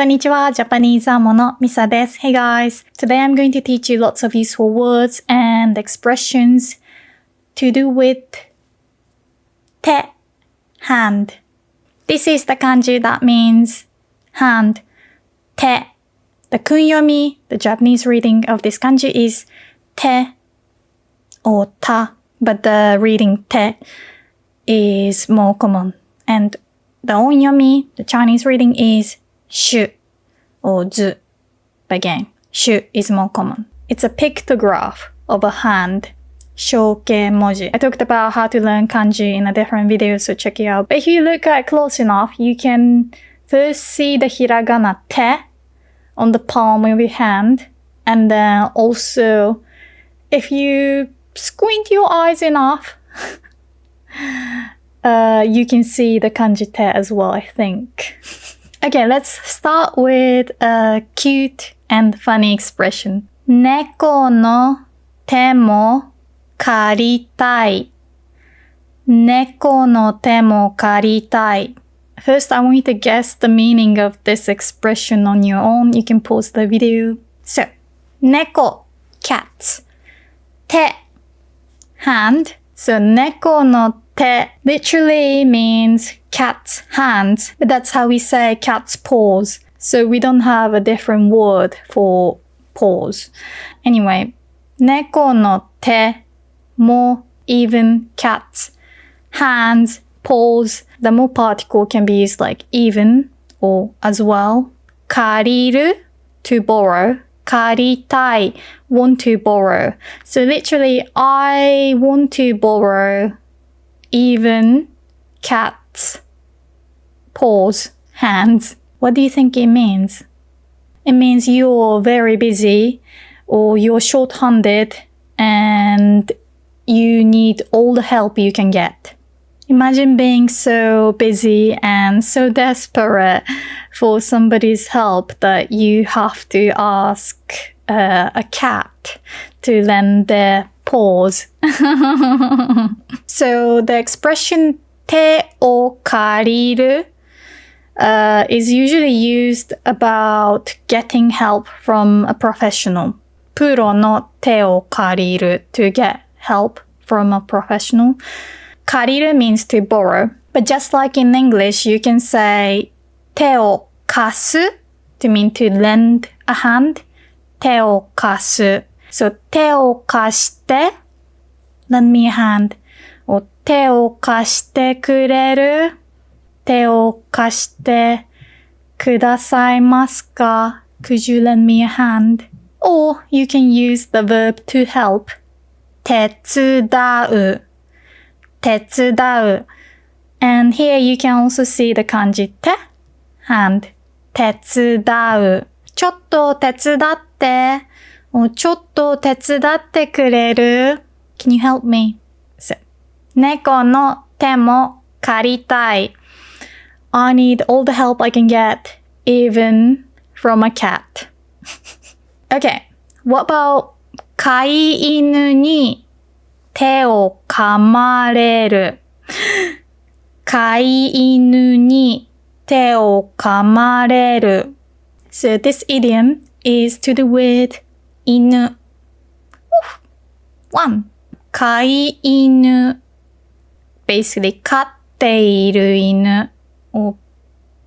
こんにちは、ジャパニーズアモのミサです。Hey guys! Today I'm going to teach you lots of useful words and expressions to do with 手 hand. This is the kanji that means hand, 手. The kunyomi, the Japanese reading of this kanji is 手 or た, but the reading 手 is more common. And the onyomi, the Chinese reading is 手 or ず. But again, 手 is more common. It's a pictograph of a hand. 象形文字. I talked about how to learn kanji in a different video, so check it out. But if you look at it close enough, you can first see the hiragana 手 on the palm of your hand. And then also, if you squint your eyes enough, you can see the kanji 手 as well, I think. Okay, let's start with a cute and funny expression. 猫の手も借りたい。猫の手も借りたい。First, I want you to guess the meaning of this expression on your own. You can pause the video. So, 猫 cat. 手 hand. So, 猫の手 literally means cat's hands, but that's how we say cat's paws. So we don't have a different word for paws. Anyway, 猫の手 も even cat's hands, paws. The more particle can be used like even or as well. 借りる to borrow. 借りたい want to borrow. So literally, I want to borrow even cat's paws, hands. What do you think it means? It means you're very busy or you're short-handed and you need all the help you can get. Imagine being so busy and so desperate for somebody's help that you have to ask a cat to lend their paws. So the expression 手を借りるis usually used about getting help from a professional. プロの手を借りる to get help from a professional. 借りる means to borrow. But just like in English, you can say 手を貸す to mean to lend a hand. 手を貸す. So 手を貸して lend me a hand. or 手を貸してくれる手を貸してくださいますか Could you lend me a hand? Or you can use the verb to help. 手伝う手伝う And here you can also see the kanji 手 hand 手伝うちょっと手伝ってちょっと手伝ってくれる Can you help me? So, 猫の手も借りたい I need all the help I can get, even from a cat. Okay, what about 飼い犬に手を噛まれる飼い犬に手を噛まれる So this idiom is to do with 犬 One 飼い犬 Basically 飼っている犬or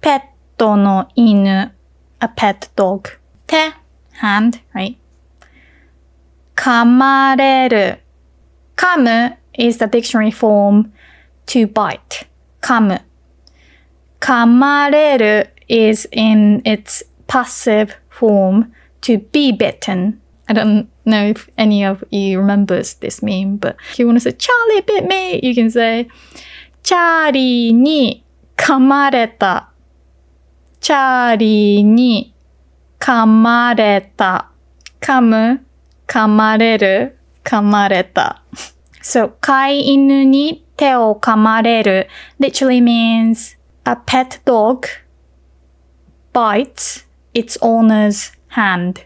ペットの犬 a pet dog 手 hand, right? 噛まれる噛む is the dictionary form to bite 噛む噛まれる is in its passive form to be bitten I don't know if any of you remembers this meme, but if you want to say Charlie bit me, you can say チャーリーに噛まれた。チャーリーに噛まれた。噛む、噛まれる、噛まれた。So, 飼い犬に手を噛まれる literally means a pet dog bites its owner's hand.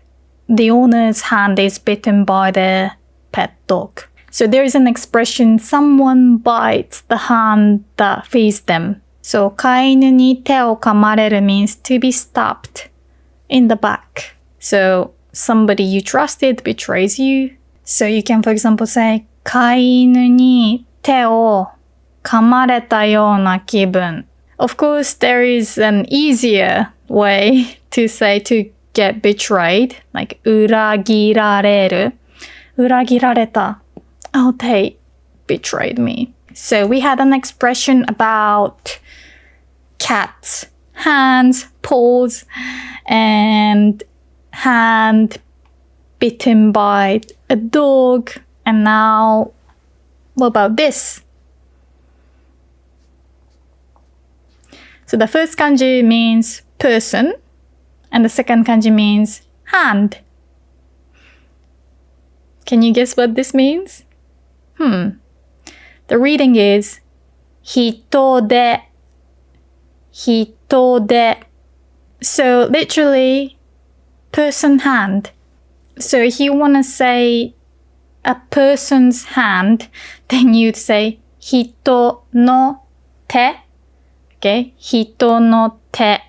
The owner's hand is bitten by the pet dog. So there is an expression, someone bites the hand that feeds them. So, 飼い犬に手を噛まれる means to be stabbed in the back. So somebody you trusted betrays you. So you can, for example, say 飼い犬に手を噛まれたような気分. Of course, there is an easier way to say to get betrayed, like 裏切られる. 裏切られた. Oh, they betrayed me. So we had an expression about cats, hands, paws, and hand bitten by a dog. And now, what about this? So the first kanji means person, and the second kanji means hand. Can you guess what this means? The reading is 人で 人で. So literally, person hand. So if you want to say a person's hand, then you'd say 人の手. Okay, 人の手.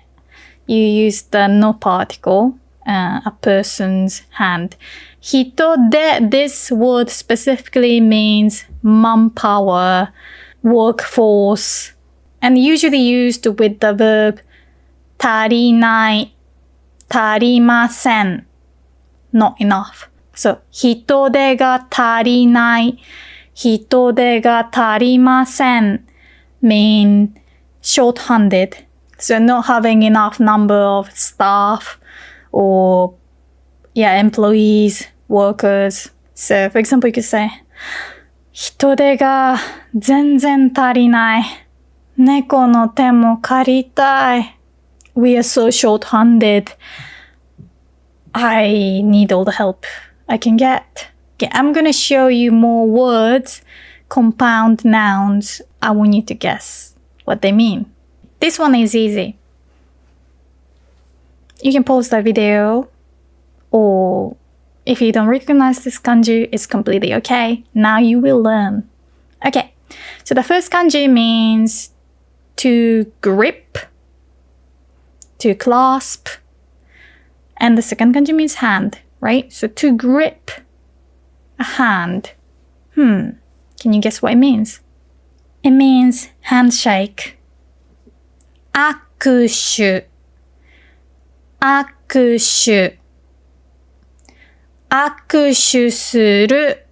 You use the no particle, a person's hand. 人で, this word specifically means manpower, workforce, and usually used with the verb 足りない、足りません, not enough. So, 人手が足りない、人手が足りません mean short-handed. So not having enough number of staff or employees, workers. So for example, you could say 人手が全然足りない。猫の手も借りたい。We are so short-handed. I need all the help I can get. Okay, I'm gonna show you more words, compound nouns. I want you to guess what they mean. This one is easy. You can pause the video, or if you don't recognize this kanji, it's completely okay. Now you will learn. Okay, so the first kanji means to grip, to clasp, and the second kanji means hand, right? So to grip a hand. Can you guess what it means? It means handshake. 握手、握手、握手する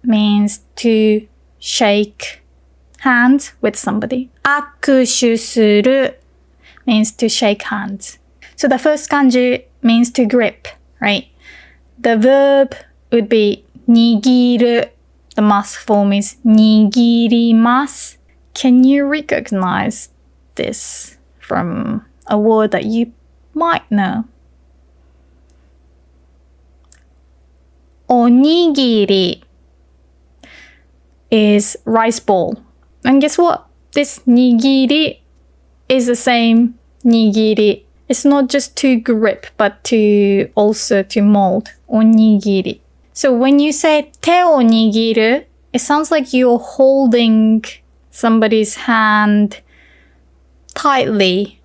means to shake hands with somebody. 握手する means to shake hands. So the first kanji means to grip, right? The verb would be 握る. The mas form is 握ります. Can you recognize this from a word that you might know? おにぎり is rice ball. And guess what? This nigiri is the same nigiri. It's not just to grip, but to also to mold. おにぎり. So when you say 手を握る, it sounds like you're holding somebody's hand tightly.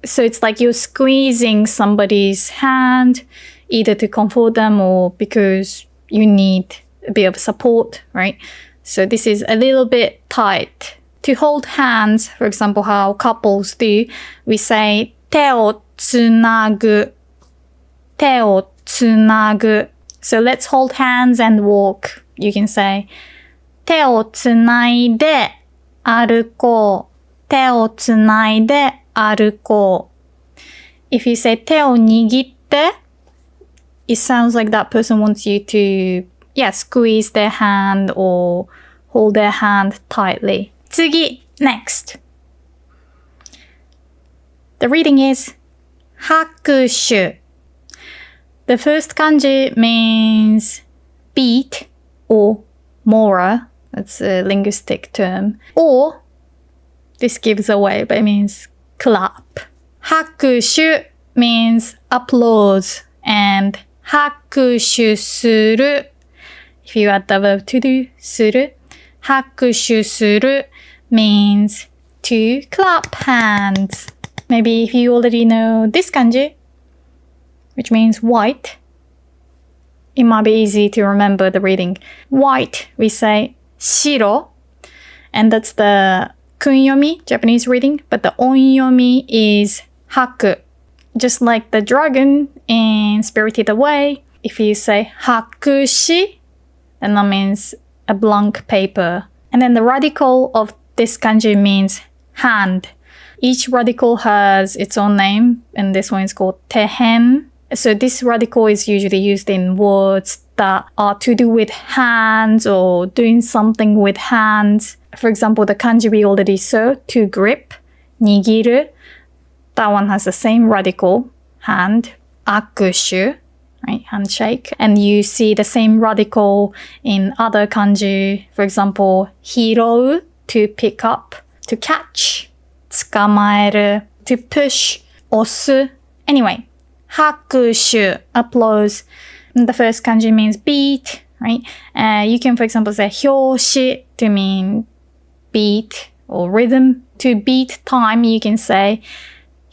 So it's like you're squeezing somebody's hand, either to comfort them or because you need a bit of support, right? So this is a little bit tight. To hold hands, for example, how couples do, we say 手をつなぐ。手をつなぐ。So let's hold hands and walk. You can say 手をつないで歩こう。手をつないで歩こう。If you say 手を握って、it sounds like that person wants you to, squeeze their hand or hold their hand tightly. 次, next. The reading is 拍手. The first kanji means beat or mora. That's a linguistic term. Or, this gives away, but it means clap. 拍手 means applause. And 拍手する. If you add the verb to do, する. 拍手する means to clap hands. Maybe if you already know this kanji, which means white. It might be easy to remember the reading. White, we say 白, and that's the kunyomi, Japanese reading, but the onyomi is haku. Just like the dragon in Spirited Away, if you say hakushi, then that means a blank paper. And then the radical of this kanji means hand. Each radical has its own name, and this one is called tehen. So this radical is usually used in words that are to do with hands or doing something with hands. For example, the kanji we already saw, to grip, nigiru. That one has the same radical, hand, akushu, right, handshake. And you see the same radical in other kanji. For example, hirou, to pick up, to catch, tsukamaeru, to push, osu. Anyway, hakushu, applause. And the first kanji means beat, right? You can, for example, say hyoshi to mean beat or rhythm. To beat time, you can say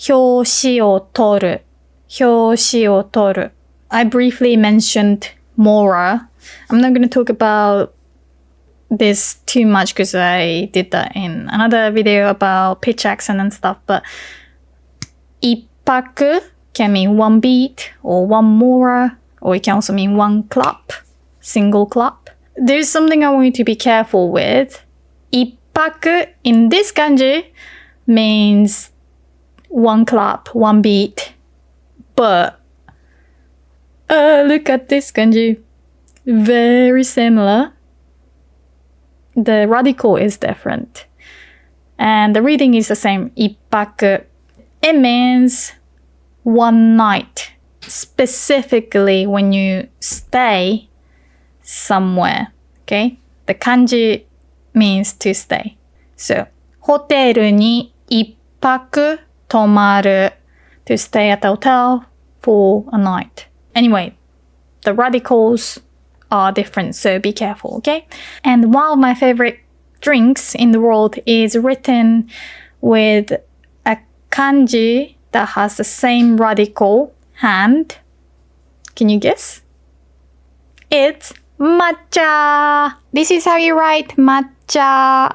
表紙を取る. 表紙を取る. I briefly mentioned Mora. I'm not going to talk about this too much because I did that in another video about pitch accent and stuff. But 一拍 can mean one beat or one Mora, or it can also mean one clap, single clap. There's something I want you to be careful with. 一拍 in this kanji means one clap, one beat. But look at this kanji. Very similar. The radical is different. And the reading is the same. 一泊. It means one night. Specifically when you stay somewhere. Okay? The kanji means to stay. So, ホテルに一泊泊まる, to stay at the hotel for a night. Anyway, the radicals are different, so be careful, okay? And one of my favorite drinks in the world is written with a kanji that has the same radical, hand. Can you guess? It's matcha. This is how you write matcha.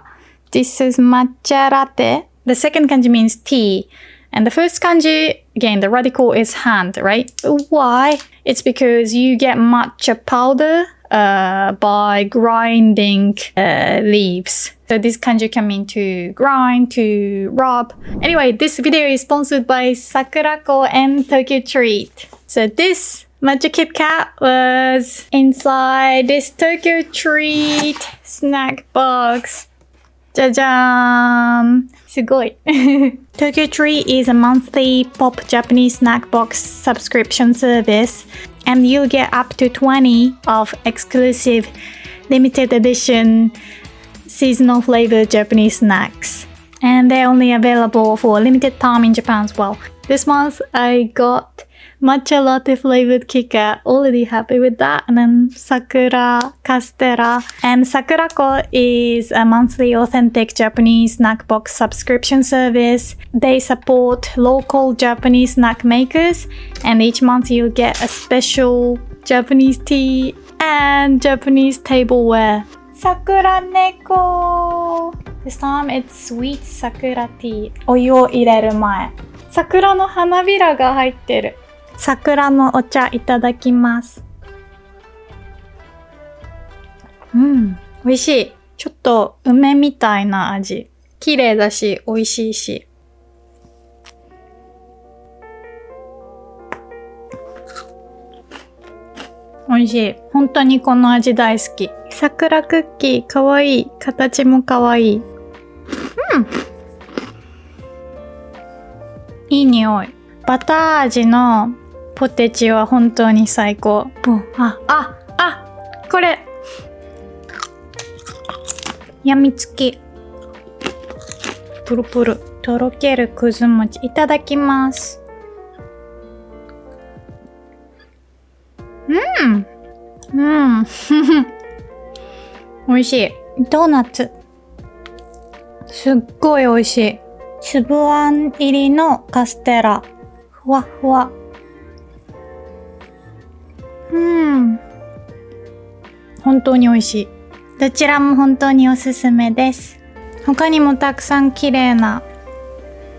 This is matcha latte. The second kanji means tea. And the first kanji, again, the radical is hand, right? Why? It's because you get matcha powder by grinding leaves. So this kanji can mean to grind, to rub. Anyway, this video is sponsored by Sakurako and Tokyo Treat. So this matcha Kit Kat was inside this Tokyo Treat snack box. じゃじゃーん。すごい。Tokyo Treat is a monthly pop Japanese snack box subscription service, and you'll get up to 20 of exclusive limited edition seasonal flavored Japanese snacks. And they're only available for a limited time in Japan as well. This month I got matcha latte flavored Kit Kat. Already happy with that. And then Sakura Castella. And Sakurako is a monthly authentic Japanese snack box subscription service. They support local Japanese snack makers. And each month you'll get a special Japanese tea and Japanese tableware. Sakura neko. This time it's sweet sakura tea. お湯を入れる前。桜の花びらが入ってる。桜のお茶いただきます。美味しい。ちょっと梅みたいな味。綺麗だし、美味しいし。美味しい。本当にこの味大好き。桜クッキーかわいい。形もかわいい。いい匂い。バター味のポテチは本当に最高。これ。やみつき。プルプル。とろけるくず餅。いただきます。美味しい。ドーナツ。すっごい美味しい。粒あん入りのカステラ。ふわふわ。本当に美味しい。どちらも本当におすすめです。他にもたくさん綺麗な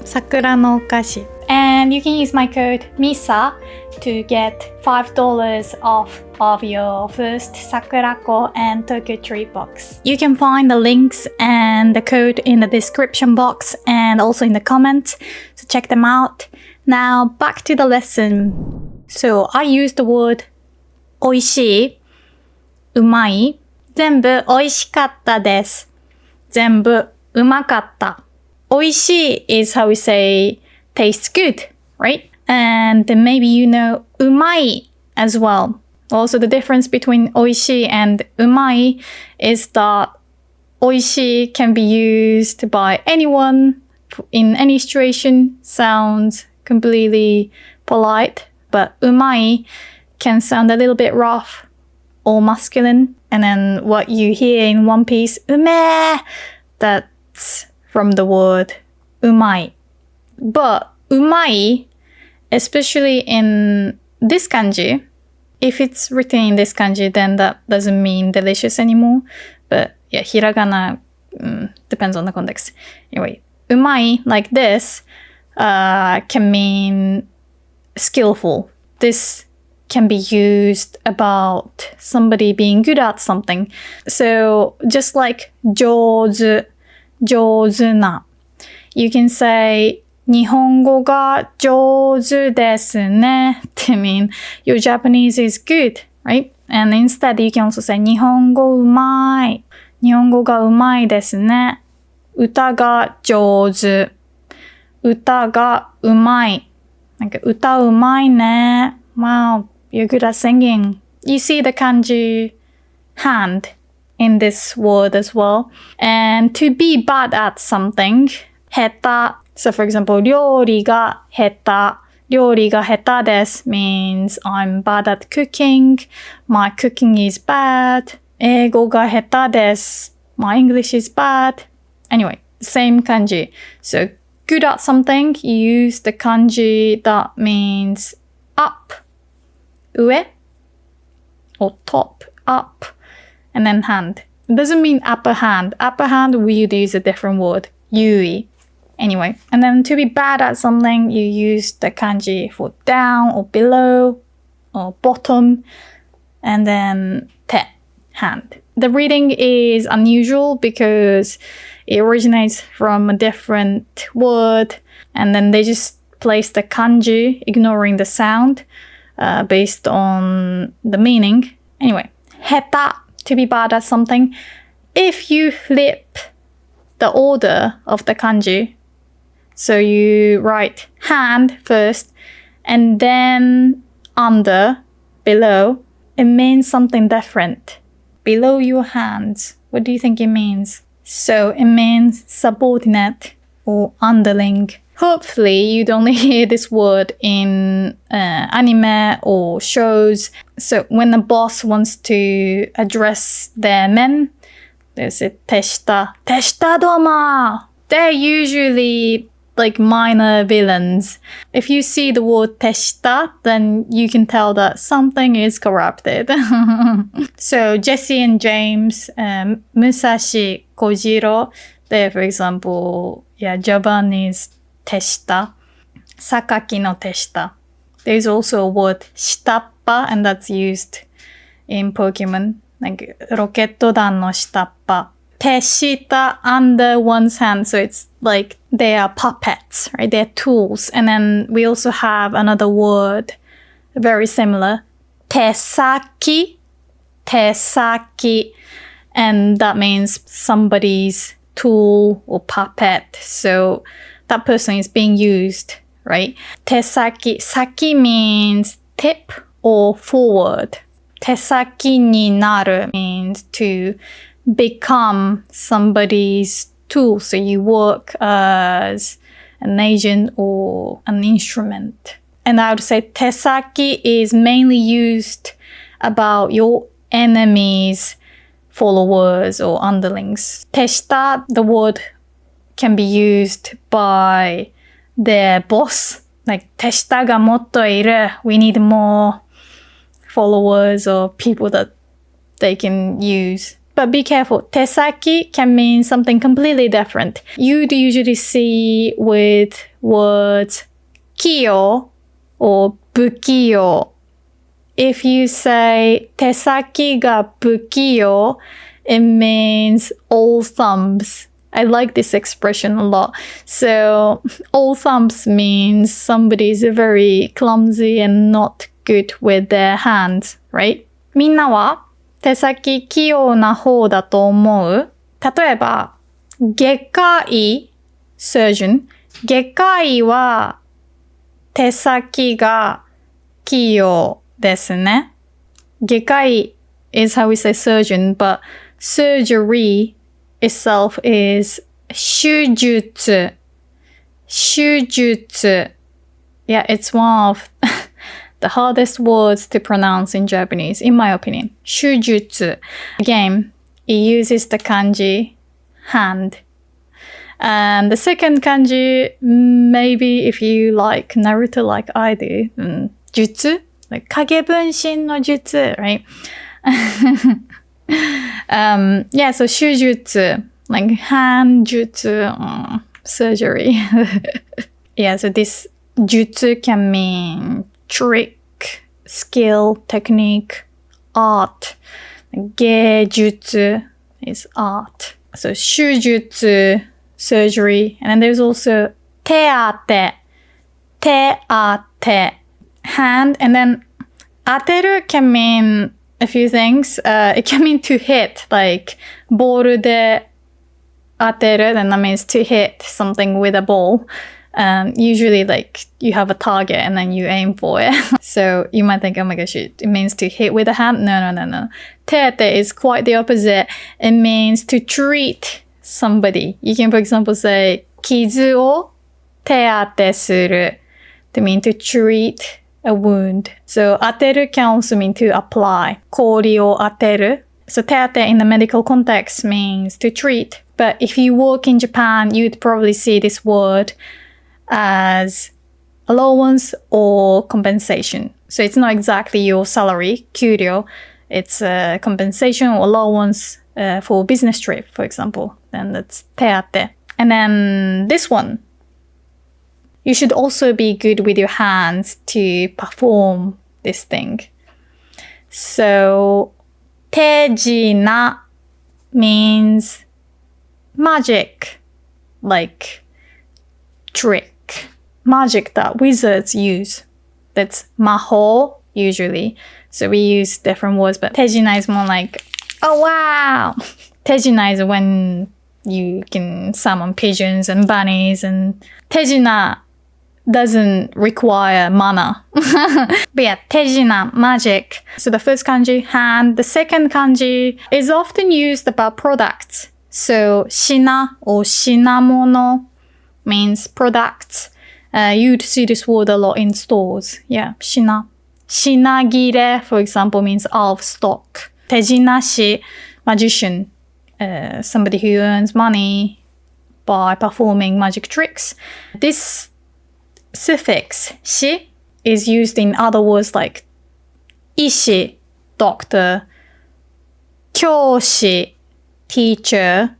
桜のお菓子。And you can use my code MISA to get $5 off of your first Sakurako and Tokyo Tree box. You can find the links and the code in the description box and also in the comments, so check them out. Now back to the lesson. So I used the word おいしい、うまい、全部おいしかったです。全部うまかった。おいしい is how we say tastes good, right? And then maybe you know うまい as well. Also the difference between おいしい and うまい is that おいしい can be used by anyone in any situation, sounds completely polite, but うまい can sound a little bit rough or masculine. And then what you hear in one piece, うめえ, that's from the word うまい. But うまい, especially in this kanji, if it's written in this kanji, then that doesn't mean delicious anymore. But yeah, hiragana depends on the context. Anyway, うまい like this can mean skillful. This can be used about somebody being good at something. So just like 上手な. You can say 日本語が上手ですね to mean your Japanese is good, right? And instead you can also say 日本語うまい。日本語がうまいですね。歌が上手。歌がうまい。なんか歌うまいね。Wow, you're good at singing. You see the kanji hand in this word as well. And to be bad at something, 下手. So for example, 料理が下手. 料理が下手です means I'm bad at cooking. My cooking is bad. 英語が下手です. My English is bad. Anyway, same kanji. So good at something, you use the kanji that means up. 上 or top, up. And then hand. It doesn't mean upper hand. Upper hand, we would use a different word. 優位. Anyway, and then to be bad at something, you use the kanji for down or below or bottom. And then 手, hand. The reading is unusual because it originates from a different word. And then they just place the kanji, ignoring the sound, based on the meaning. Anyway, 下手, to be bad at something. If you flip the order of the kanji, so you write hand first and then under, below, it means something different. Below your hands, what do you think it means? So it means subordinate or underling. Hopefully you'd only hear this word in anime or shows. So when the boss wants to address their men, they say 手下ども. They're usually like minor villains. If you see the word 手下, then you can tell that something is corrupted. So Jesse and James, Musashi, Kojiro, there for example, yeah, Japanese 手下, Sakaki no 手下. There's also a word 下っ端, and that's used in Pokemon, like ロケット弾の下っ端. 手下 under one's hand, so it's like they are puppets, right? They're tools. And then we also have another word very similar, 手先, and that means somebody's tool or puppet. So that person is being used, right? 手先, saki means tip or forward. 手先になる means to become somebody's tool. So you work as an agent or an instrument. And I would say 手先 is mainly used about your enemies, followers or underlings. 手下, the word can be used by their boss. Like 手下がもっといる. We need more followers or people that they can use. But be careful. Tesaki can mean something completely different. You'd usually see with words kiyo or bukiyo. If you say tesaki ga bukiyo, it means all thumbs. I like this expression a lot. So all thumbs means somebody's very clumsy and not good with their hands, right? みんなは手先器用な方だと思う？例えば、外科医 surgeon 外科医は手先が器用ですね。外科医 is how we say surgeon, but surgery itself is 手術。手術。Yeah, it's one of the hardest words to pronounce in Japanese, in my opinion. 手術. Again, it uses the kanji hand. And the second kanji, maybe if you like Naruto like I do, 術? Like 影分身の術, right? Yeah, so 手術, like hand jutsu, surgery. Yeah, so this jutsu can mean trick, skill, technique, art. Geijutsu is art. So shujutsu, surgery. And then there's also teate, teate, hand. And then ateru can mean a few things. It can mean to hit, like boru de ateru, then that means to hit something with a ball. Usually like you have a target and then you aim for it. So you might think, oh my gosh, it means to hit with a hand. No. Teate is quite the opposite. It means to treat somebody. You can, for example, say, 傷を手当てする to mean to treat a wound. So 当てる can also mean to apply. 氷を当てる. So 手当て in the medical context means to treat. But if you work in Japan, you'd probably see this word as allowance or compensation. So it's not exactly your salary, 給料. It's a compensation or allowance for business trip, for example. Then that's 手当て. And then this one. You should also be good with your hands to perform this thing. So 手品 means magic, like trick. Magic that wizards use. That's 魔法 usually. So we use different words, but 手品 is more like, oh wow! 手品 is when you can summon pigeons and bunnies, and 手品 doesn't require mana. But yeah, 手品, magic. So the first kanji, hand. The second kanji is often used about products. So 品 or 品物 means products. You'd see this word a lot in stores. Yeah, 品. 品切れ, for example, means out of stock. 手品師, magician. Somebody who earns money by performing magic tricks. This suffix 師 is used in other words like 医師, doctor, 教師, teacher.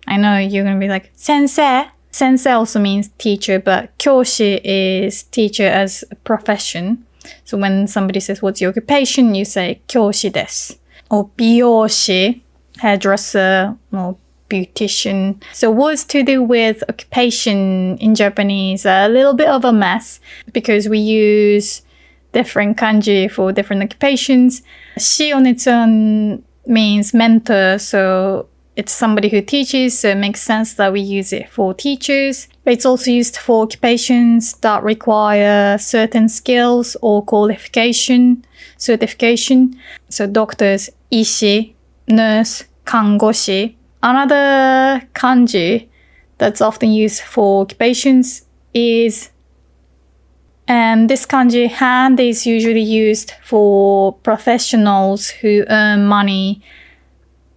I know you're going to be like, 先生. Sensei also means teacher, but 教師 is teacher as a profession. So when somebody says, what's your occupation? You say, 教師です. Or 美容師, hairdresser, or beautician. So words to do with occupation in Japanese are a little bit of a mess because we use different kanji for different occupations. Shi on its own means mentor, so it's somebody who teaches, so it makes sense that we use it for teachers. But it's also used for occupations that require certain skills or qualification, certification. So doctors, ishi, nurse, kangoshi. Another kanji that's often used for occupations is, and this kanji, hand, is usually used for professionals who earn money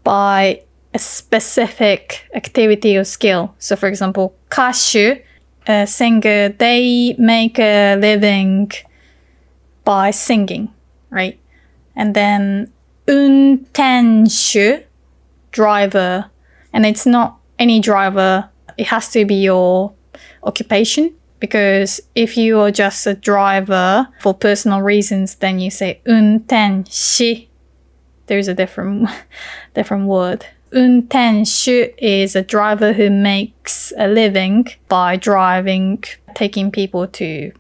by a specific activity or skill. So for example, 歌手, a singer, they make a living by singing, right? And then 運転手 driver. And it's not any driver. It has to be your occupation. Because if you are just a driver for personal reasons, then you say 運転士. There's a different word. 運転手 is a driver who makes a living by driving, taking people to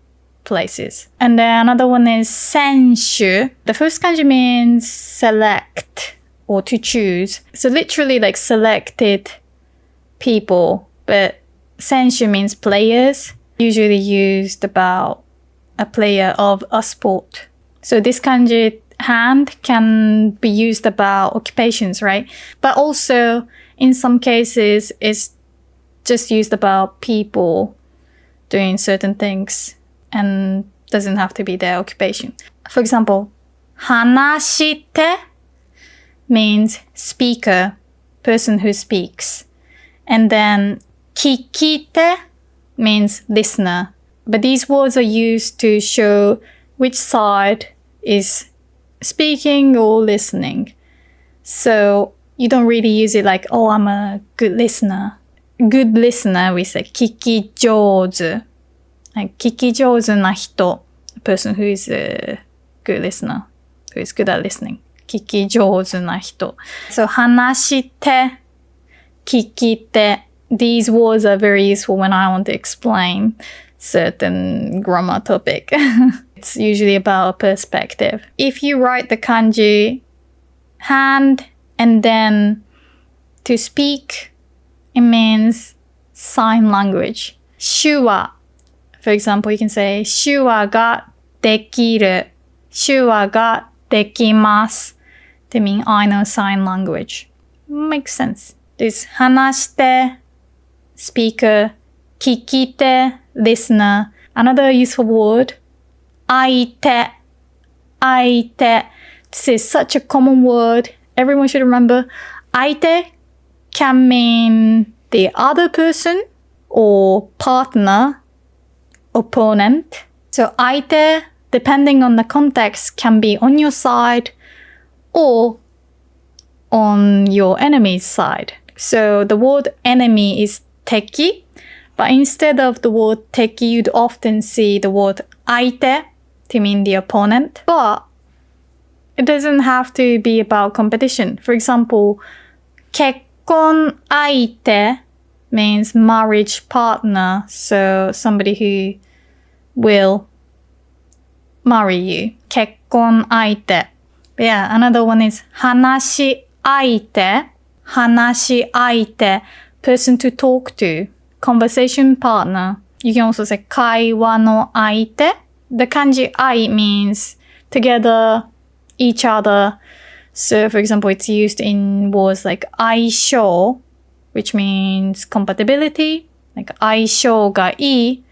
places. And then another one is 選手. The first kanji means select or to choose. So literally like selected people. But 選手 means players, usually used about a player of a sport. So this kanji hand can be used about occupations, right? But also in some cases it's just used about people doing certain things and doesn't have to be their occupation. For example, 話して means speaker, person who speaks. And then 聞き手 means listener. But these words are used to show which side is speaking or listening. So you don't really use it like, oh, I'm a good listener. Good listener, we say 聞き上手. Like 聞き上手な人, a person who is a good listener, who is good at listening. 聞き上手な人. So 話して、聞き手. These words are very useful when I want to explain certain grammar topic. It's usually about a perspective. If you write the kanji hand and then to speak, it means sign language. 手話. For example, you can say 手話ができる. 手話ができます. To mean I know sign language. Makes sense. There's 話して, speaker, 聞き手, listener. Another useful word, 相手. 相手. This is such a common word. Everyone should remember. 相手 can mean the other person or partner, opponent. So 相手, depending on the context, can be on your side or on your enemy's side. So the word enemy is 敵. But instead of the word 敵, you'd often see the word 相手 to mean the opponent. But it doesn't have to be about competition. For example, 結婚相手 means marriage partner. So somebody who will marry you. 結婚相手. But yeah, another one is 話し相手. 話し相手. Person to talk to. Conversation partner. You can also say 会話の相手. The kanji 愛 means together, each other. So for example, it's used in words like 相性, which means compatibility. Like 相性がいい,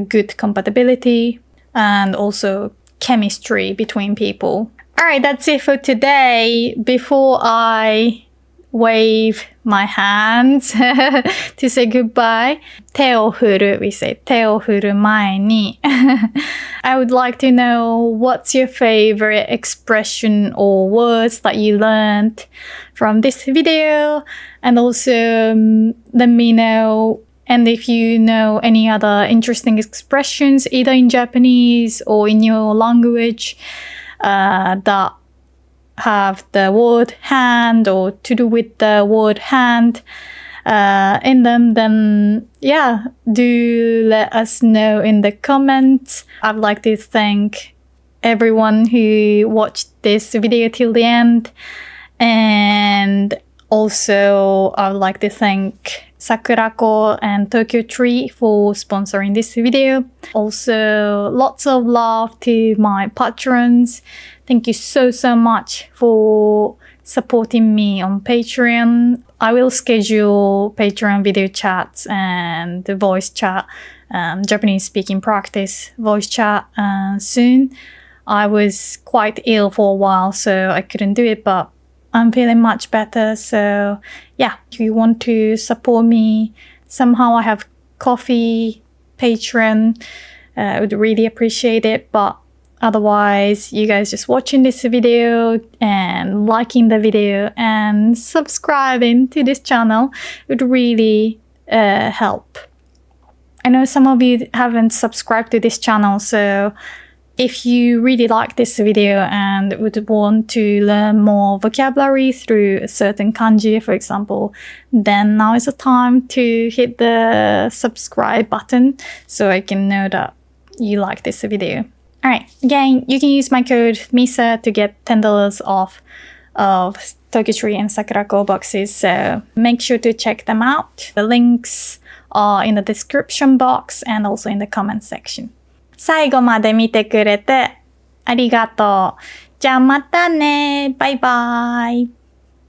good compatibility. And also chemistry between people. Alright, that's it for today. Before I wave my hands to say goodbye, 手を振る, we say 手を振る前に. I would like to know what's your favorite expression or words that you learned from this video, and also let me know, and if you know any other interesting expressions either in Japanese or in your language that have the word hand or to do with the word hand in them, then yeah, do let us know in the comments. I'd like to thank everyone who watched this video till the end, and also I would like to thank Sakurako and Tokyo Tree for sponsoring this video. Also, lots of love to my patrons. Thank you so much for supporting me on Patreon. I will schedule Patreon video chats and the voice chat, Japanese speaking practice voice chat soon. I was quite ill for a while, so I couldn't do it, but I'm feeling much better. So yeah, if you want to support me somehow, I have Coffee, Patreon. I would really appreciate it, but Otherwise, you guys just watching this video and liking the video and subscribing to this channel would really help. I know some of you haven't subscribed to this channel, so if you really like this video and would want to learn more vocabulary through a certain kanji, for example, then now is the time to hit the subscribe button so I can know that you like this video. Alright, again, you can use my code Misa to get $10 off of Tokyo Tree and Sakurako boxes, so make sure to check them out. The links are in the description box and also in the comment section. 最後まで見てくれてありがとう。じゃあまたね。バイバイ。